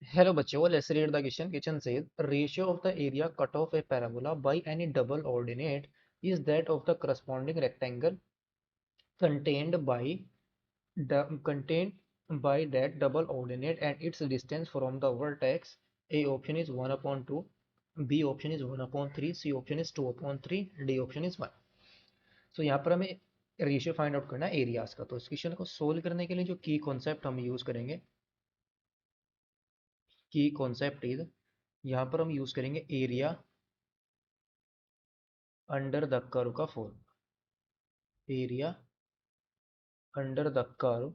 Hello बच्चों, let's read the question. Question says ratio of the area cut off a parabola by any double ordinate is that of the corresponding rectangle contained by contained by that double ordinate and its distance from the vertex. A option is 1 upon 2, B option is 1 upon 3, C option is 2 upon 3, D option is 1. So यहाँ पर हमें ratio find out करना है areas का। तो इस question को solve करने के लिए जो की कॉन्सेप्ट हम यूज करेंगे, की कॉन्सेप्ट इज यहाँ पर हम यूज करेंगे एरिया अंडर द कर्व का form. Area under the curve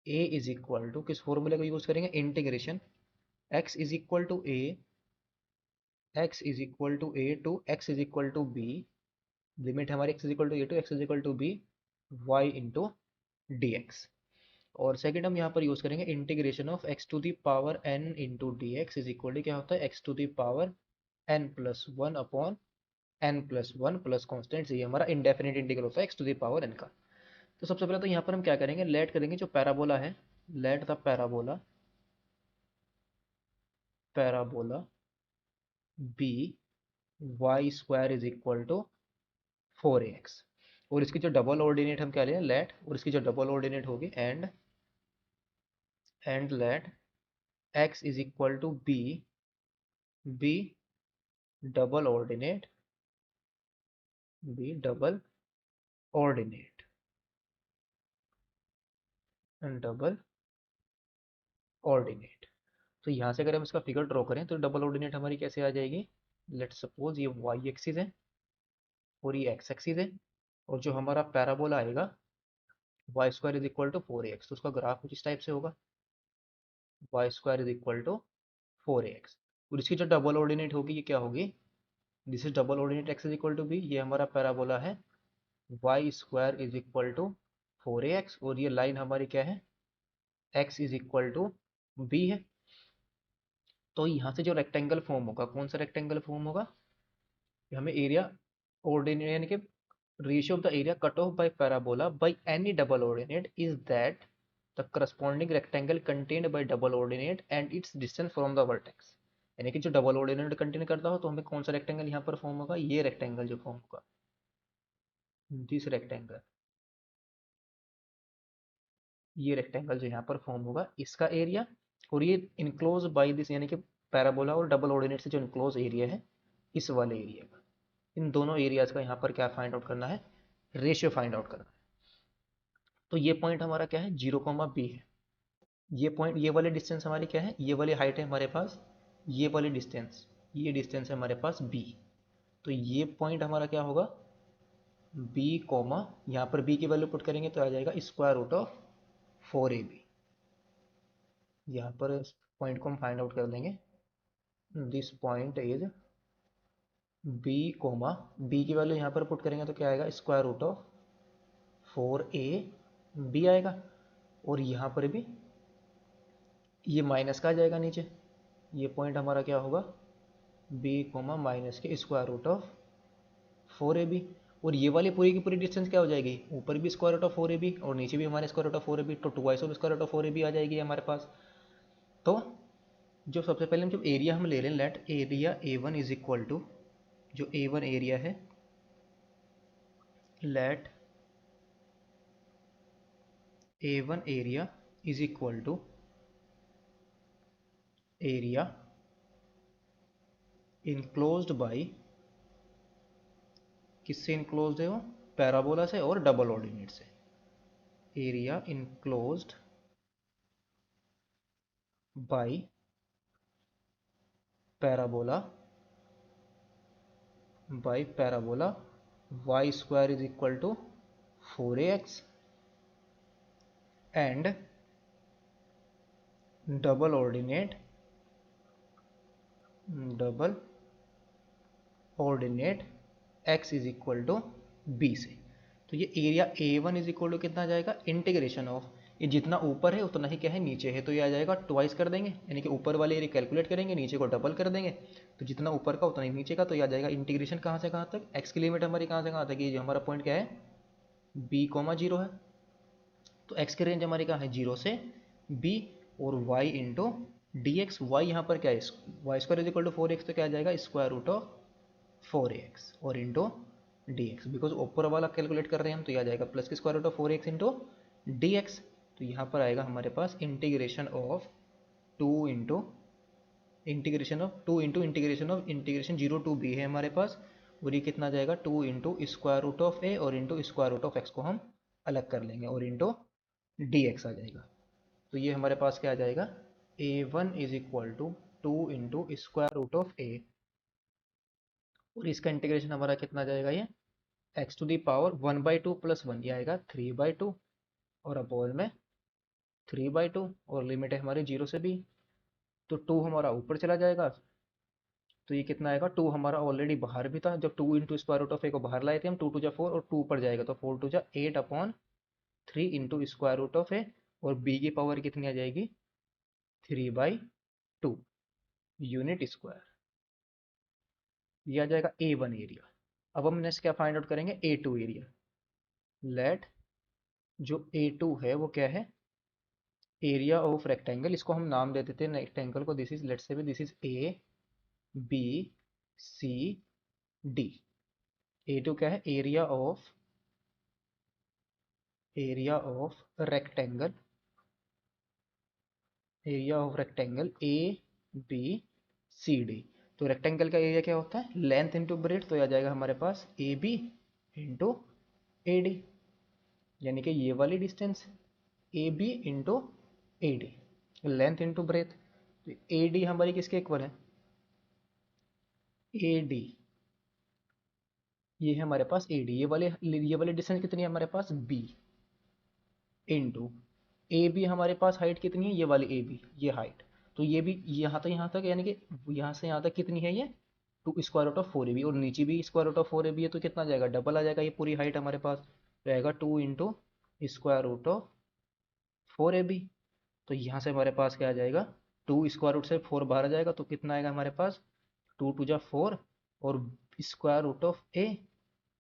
a is equal to किस फॉर्मूले को यूज करेंगे, integration x is equal to a, x is equal to a to x is equal to b, limit हमारी x is equal to a to x is equal to b, y into d x. और second हम यहाँ पर use करेंगे integration of x to the power N into d x is equal to क्या होता है, x to the power n plus one upon n plus one plus constant. ये हमारा इंडेफिनिट इंटीग्रल होता है x to the power n का। तो सबसे पहले तो यहाँ पर हम क्या करेंगे, लेट करेंगे जो पैराबोला है, let the parabola parabola be y square is equal to 4ax। और इसकी जो डबल ऑर्डिनेट हम क्या लें, लेट, और इसकी जो डबल ऑर्डिनेट होगी and let x is equal to b, b double ordinate, b double ordinate and double ordinate. तो यहाँ से अगर हम इसका फिगर ड्रॉ करें तो डबल ऑर्डिनेट हमारी कैसे आ जाएगी, लेट्स सपोज ये वाई एक्सिस है और ये एक्स एक्सिस है, और जो हमारा पैराबोला आएगा y square is equal to 4ax, तो उसका ग्राफ कुछ इस टाइप से होगा, y square is equal to 4ax। और इसकी जो डबल ऑर्डिनेट होगी ये क्या होगी, this is double ordinate x is equal to b, ये हमारा पैराबोला है y square is equal to 4ax, और ये लाइन हमारी क्या है, x is equal to b है। तो यहाँ से जो रेक्टेंगल फॉर्म होगा, कौन सा रेक्टेंगल फॉर्म होगा, हमें एरिया ऑर्डिनेट यानी कि ratio of the area cut off by parabola by any double ordinate is that the corresponding rectangle contained by double ordinate and its distance from the vertex। यानी कि जो double ordinate contain करता हो तो हमें कौन सा रेक्टेंगल यहाँ पर फॉर्म होगा, ये रेक्टेंगल जो फॉर्म होगा, दिस रेक्टेंगल, ये रेक्टेंगल जो यहाँ पर फॉर्म होगा इसका एरिया, और ये इनक्लोज बाय दिस यानी कि पैराबोला और डबल ऑर्डिनेट से जो इनक्लोज एरिया है इस वाले एरिया का, इन दोनों एरियाज का यहाँ पर क्या फाइंड आउट करना है, रेशियो फाइंड आउट करना है। तो ये पॉइंट हमारा क्या है, 0,b है। ये पॉइंट, ये वाले डिस्टेंस हमारी क्या है, ये वाली हाइट है हमारे पास, ये वाली डिस्टेंस, ये डिस्टेंस है हमारे पास b। तो ये पॉइंट हमारा क्या होगा, b कॉमा, यहाँ पर b की वैल्यू पुट करेंगे तो आ जाएगा स्क्वायर रूट ऑफ 4ab। यहाँ पर पॉइंट को हम फाइंड आउट कर लेंगे, this point is b comma, b की वैल्यू यहाँ पर पुट करेंगे तो क्या आएगा, स्क्वायर रूट ऑफ 4ab आएगा। और यहाँ पर भी ये माइनस का आ जाएगा नीचे, ये पॉइंट हमारा क्या होगा, b कोमा माइनस के स्क्वायर रूट ऑफ 4ab। और ये वाली पूरी की पूरी डिस्टेंस क्या हो जाएगी, ऊपर भी स्क्वायर रूट ऑफ 4ab और नीचे भी हमारे स्क्वायर रूट ऑफ 4ab, तो twice of square root of 4ab आ जाएगी हमारे पास। तो जो सबसे पहले हम जब एरिया हम ले लें, let area a1 is equal to, जो a1 एरिया है, let a1 area is equal to area enclosed by, किससे इनक्लोज्ड है वो, पैराबोला से और डबल ऑर्डिनेट से। Area enclosed by parabola, by parabola y square is equal to 4ax and double ordinate, double ordinate x is equal to b से। तो ये area a1 is equal to कितना आ जाएगा, इंटीग्रेशन ऑफ, ये जितना ऊपर है उतना ही क्या है नीचे है, तो ये आ जाएगा ट्वाइस कर देंगे, यानी कि ऊपर वाले एरिया कैलकुलेट करेंगे, नीचे को डबल कर देंगे, तो जितना ऊपर का उतना ही नीचे का, तो ये आ जाएगा इंटीग्रेशन कहाँ से कहाँ तक, x की लिमिट हमारी कहाँ से कहाँ तक, ये जो हमारा पॉइंट क्या है b कॉमा 0 है, तो x की रेंज हमारी कहाँ है 0 से b, और y into d x y यहाँ पर क्या है, y square is equal to 4x, तो क्या आ जाएगा स्क्वायर रूट ऑफ 4x और इंटू डी एक्स, बिकॉज ऊपर वाला कैलकुलेट कर रहे हैं हम, तो यह आ जाएगा प्लस के square root of 4x into d x. तो यहाँ पर आएगा हमारे पास integration of two into integration 0 to b है हमारे पास, और ये कितना आ जाएगा 2 into square root of a और into square root of x को हम अलग कर लेंगे और इंटू डी एक्स आ जाएगा। तो ये हमारे पास क्या आ जाएगा, a1 is equal to 2 into square root of a, और इसका इंटीग्रेशन हमारा कितना आ जाएगा, ये x to the power 1/2 plus 1, ये आएगा 3/2 और अपोज में 3/2, और लिमिट है हमारी 0 से b, तो 2 हमारा ऊपर चला जाएगा, तो ये कितना आएगा, 2 हमारा ऑलरेडी बाहर भी था, जब 2 इंटू स्क्वायर रूट ऑफ ए को बाहर लाए थे हम, 2 2 जा 4 और 2 ऊपर जाएगा, तो 4 2 जा 8/3 into square root of a, और b की पावर कितनी आ जाएगी 3/2 यूनिट स्क्वायर, ये आ जाएगा A1 एरिया। अब हम नेक्स्ट क्या फाइंड आउट करेंगे, A2 एरिया। लेट जो A2 है वो क्या है, एरिया ऑफ रेक्टेंगल, इसको हम नाम दे देते हैं रेक्टेंगल को, this is let's say this is ABCD। A2 क्या है, rectangle area of rectangle ABCD। तो रेक्टेंगल का एरिया क्या होता है, लेंथ इंटू ब्रेड, तो आ जाएगा हमारे पास AB इंटू AD, यानी कि ये वाली distance AB into AD, length into breadth. तो AD हमारी किसके इक्वल है, AD, ये है हमारे पास AD, ये वाली डिस्टेंस कितनी है हमारे पास B इंटू AB, हमारे पास हाइट कितनी है, ये वाली AB, ये हाइट, तो ये भी यहाँ तक यानी कि यहाँ से यहाँ तक कितनी है, ये 2 स्क्वायर रूट ऑफ 4AB, और नीचे भी स्क्वायर रूट ऑफ 4AB है, तो कितना आ जाएगा, डबल आ जाएगा, ये पूरी हाइट हमारे पास रहेगा 2 into square root of 4AB। तो यहाँ से हमारे पास क्या आ जाएगा, 2 स्क्वायर रूट से 4 बाहर आ जाएगा, तो कितना आएगा हमारे पास 2 2 जा 4, और स्क्वायर रूट ऑफ ए,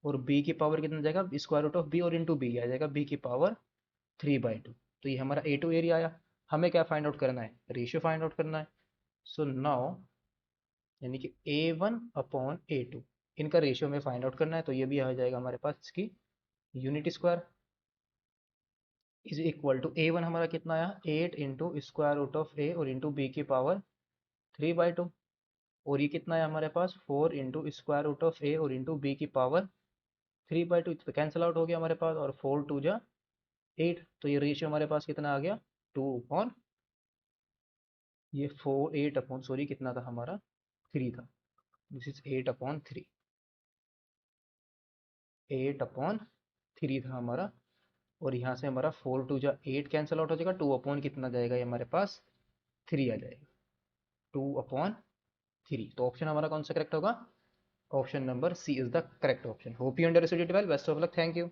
और बी की पावर कितना जाएगा, स्क्वायर रूट ऑफ बी और इंटू बी आ जाएगा बी की पावर 3/2। तो ये हमारा A2 एरिया आया। हमें क्या फाइंड आउट करना है, रेशियो फाइंड आउट करना है। सो नाउ यानी कि A1/A2, इनका रेशियो हमें फाइंड आउट करना है, तो ये भी आ जाएगा हमारे पास इसकी unit square is equal to A1 हमारा कितना आया 8 into square root of a और इंटू बी की पावर 3/2, और ये कितना है हमारे पास 4 into square root of a और इंटू बी की पावर 3/2, तो कैंसिल आउट हो गया हमारे पास, और 4 2 जा 8, तो ये रेशियो हमारे पास कितना आ गया 2 अपॉन ये 8 अपॉन सॉरी कितना था हमारा 3 था, दिस इज 8/3, 8/3 था हमारा, और यहाँ से हमारा 4 2 जा 8 कैंसिल आउट हो जाएगा, 2 अपॉन कितना जाएगा ये हमारे पास 3 आ जाएगा, 2/3। तो ऑप्शन हमारा कौन सा करेक्ट होगा, option number C is the correct option. Hope you understood it well, best of luck, thank you.